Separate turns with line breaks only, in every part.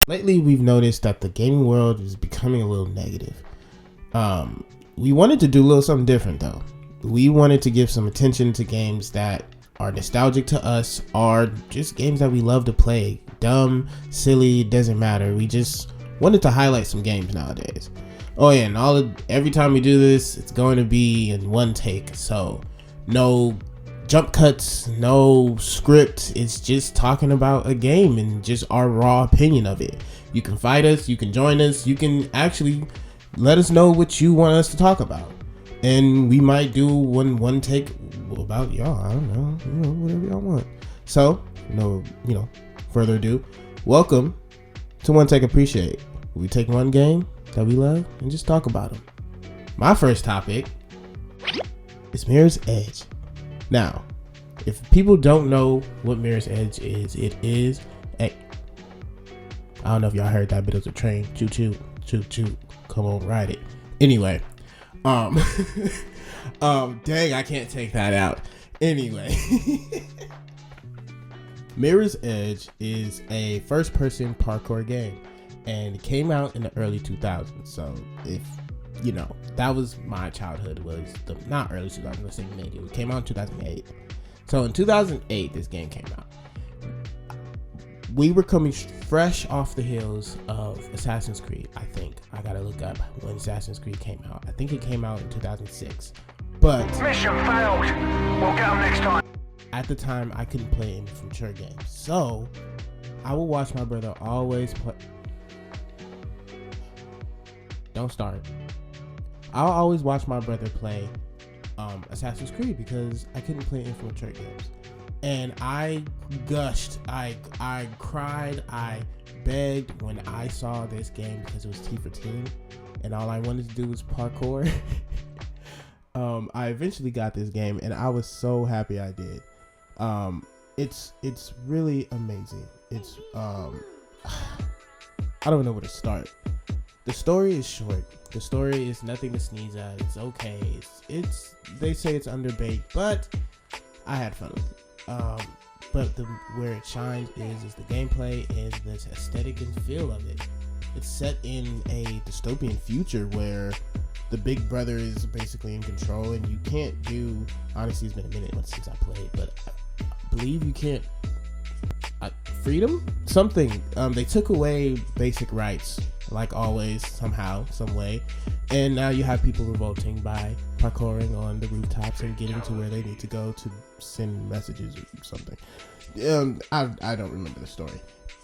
Lately, we've noticed that the gaming world is becoming a little negative. We wanted to do a little something different though. We wanted to give some attention to games that are nostalgic to us, or just games that we love to play. Dumb, silly, doesn't matter. We just wanted to highlight some games nowadays. Oh yeah, and every time we do this, it's going to be in one take. So no jump cuts, no script. It's just talking about a game and just our raw opinion of it. You can fight us, you can join us, you can actually let us know what you want us to talk about, and we might do one take about y'all. I don't know, whatever y'all want. So no, further ado, welcome to One Take Appreciate. We take one game that we love and just talk about them. My first topic is Mirror's Edge. Now, if people don't know what Mirror's Edge is, it is I don't know if y'all heard that, but it's a train. Choo choo, choo choo. Come on, ride it. Anyway, dang, I can't take that out. Anyway, Mirror's Edge is a first-person parkour game, and it came out in the early 2000s. So if that was my childhood. Was the not early 2000s, let's say maybe it came out in 2008. So in 2008, this game came out. We were coming fresh off the heels of Assassin's Creed. I think I gotta look up when Assassin's Creed came out. I think it came out in 2006. But
mission failed. We'll get them next time.
At the time, I couldn't play any mature games, so I would watch my brother always play. Don't start. I'll always watch my brother play Assassin's Creed because I couldn't play any mature games. And I gushed, I cried, I begged when I saw this game because it was T for Teen, and all I wanted to do was parkour. I eventually got this game, and I was so happy I did. It's really amazing. It's I don't know where to start. The story is short. The story is nothing to sneeze at. It's okay. It's they say it's underbaked, but I had fun with it. But where it shines is the gameplay, is this aesthetic and feel of it. It's set in a dystopian future where the big brother is basically in control, and you can't do. Honestly, it's been a minute since I played, but I believe you can't. Freedom? Something. They took away basic rights, like always, somehow, some way, and now you have people revolting by parkouring on the rooftops and getting to where they need to go to send messages or something. I don't remember the story.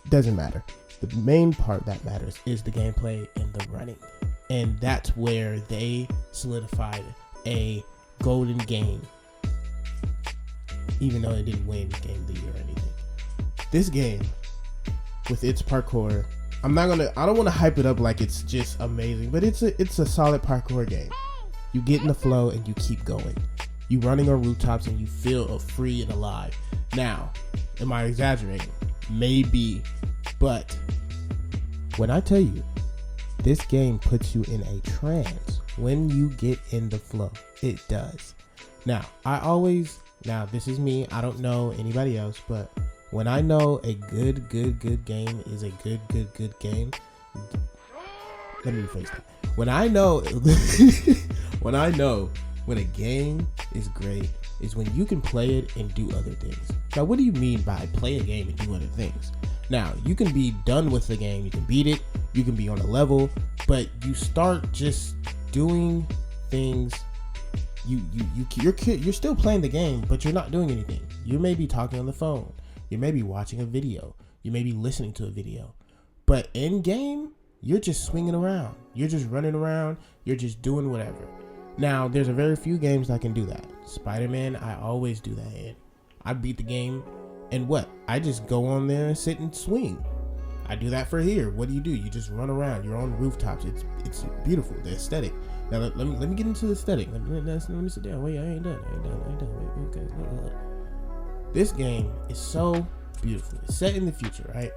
Doesn't matter. The main part that matters is the gameplay and the running, and that's where they solidified a golden game, even though it didn't win Game of the Year or anything. This game, with its parkour, I don't want to hype it up like it's just amazing, but it's a solid parkour game. You get in the flow and you keep going. You running on rooftops and you feel free and alive. Now, am I exaggerating? Maybe, but when I tell you, this game puts you in a trance when you get in the flow. It does. Now, this is me. I don't know anybody else, but when I know a good game is a good game, let me rephrase that. When I know when a game is great is when you can play it and do other things. Now, what do you mean by play a game and do other things? Now, you can be done with the game, you can beat it, you can be on a level, but you start just doing things. You're still playing the game, but you're not doing anything. You may be talking on the phone. You may be watching a video. You may be listening to a video. But in game, you're just swinging around. You're just running around. You're just doing whatever. Now, there's a very few games that can do that. Spider-Man, I always do that in. I beat the game, and what? I just go on there and sit and swing. I do that for here. What do? You just run around. You're on rooftops. It's beautiful. The aesthetic. Now, let me get into the aesthetic. Let me sit down. Wait, I ain't done. Wait, okay, look. This game is so beautiful. It's set in the future, right?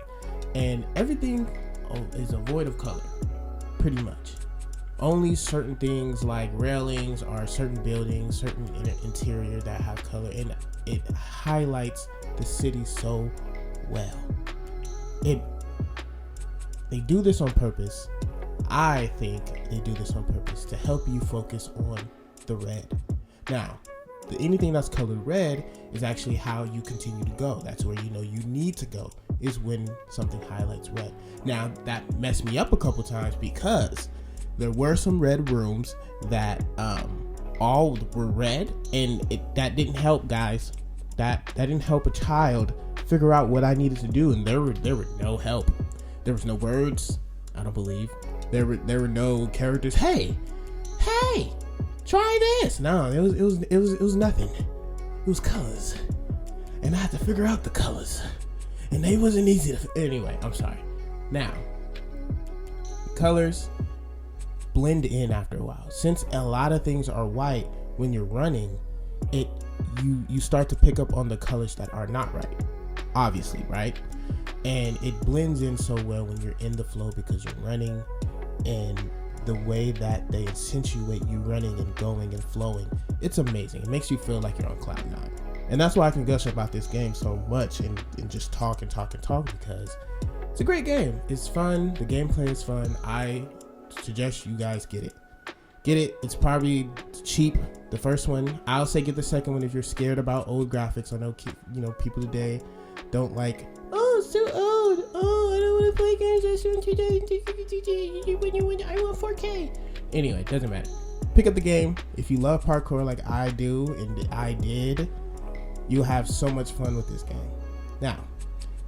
And everything is void of color, pretty much. Only certain things like railings or certain buildings, certain interior that have color, and it highlights the city so well. they do this on purpose. I think they do this on purpose to help you focus on the red. Now, anything that's colored red is actually how you continue to go. That's where you know you need to go, is when something highlights red. Now, that messed me up a couple times because there were some red rooms that all were red, and that didn't help, guys. That didn't help a child figure out what I needed to do, and there were no help. There was no words, I don't believe. There were no characters. Hey, try this. No, it was nothing. It was colors, and I had to figure out the colors, and they wasn't easy to. Anyway, I'm sorry. Now, colors blend in after a while. Since a lot of things are white when you're running, you start to pick up on the colors that are not right, obviously, right? And it blends in so well when you're in the flow because you're running, and the way that they accentuate you running and going and flowing, it's amazing. It makes you feel like you're on cloud 9. And that's why I can gush about this game so much and just talk because it's a great game. It's fun. The gameplay is fun. I suggest you guys get it. It's probably cheap, the first one. I'll say get the second one if you're scared about old graphics. I know people today don't like, oh, it's too old. Oh, I don't want to play games. I want 4K. Anyway, it doesn't matter. Pick up the game. If you love parkour like I do, and I did, you'll have so much fun with this game. Now,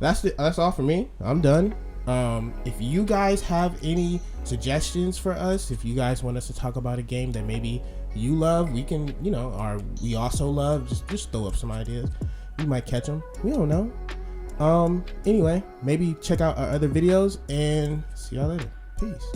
that's all for me. I'm done. If you guys have any suggestions for us, if you guys want us to talk about a game that maybe you love, we can, or we also love, just throw up some ideas. We might catch them. We don't know. Anyway, maybe check out our other videos and see y'all later. Peace.